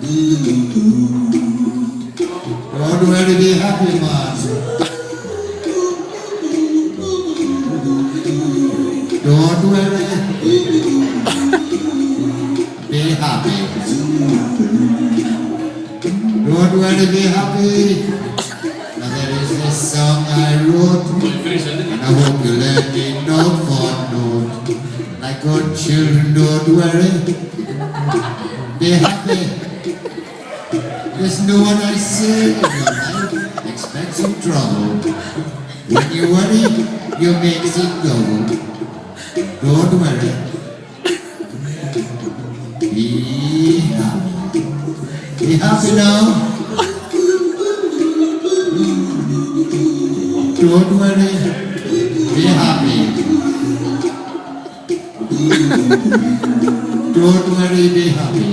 Don't worry, be happy, man. Don't worry, be happy. Don't worry, be happy. Now there is this song I wrote, and I hope you let me note for note. Like good children, don't worry, be happy. Just know what I say in your life, expect some trouble. When you worry, you make it go. Don't worry, be happy. Be happy now. Don't worry, be happy. Don't worry, be happy.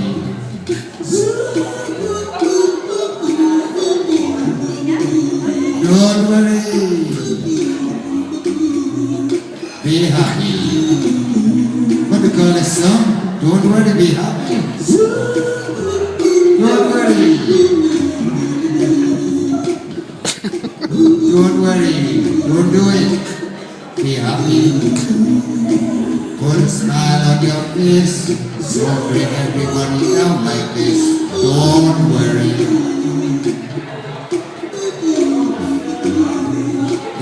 Don't worry, be happy. What do you call this song? Don't worry, be happy. Don't worry. Don't worry, don't do it. Be happy. Put a smile on your face. Don't bring everybody down like this. Don't worry.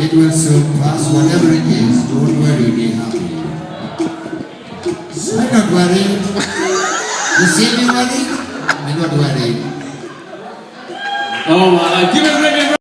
It will soon pass, whatever it is. Don't worry, be happy. I'm not worried. You see me worried? I'm not worried. Oh my God, give it a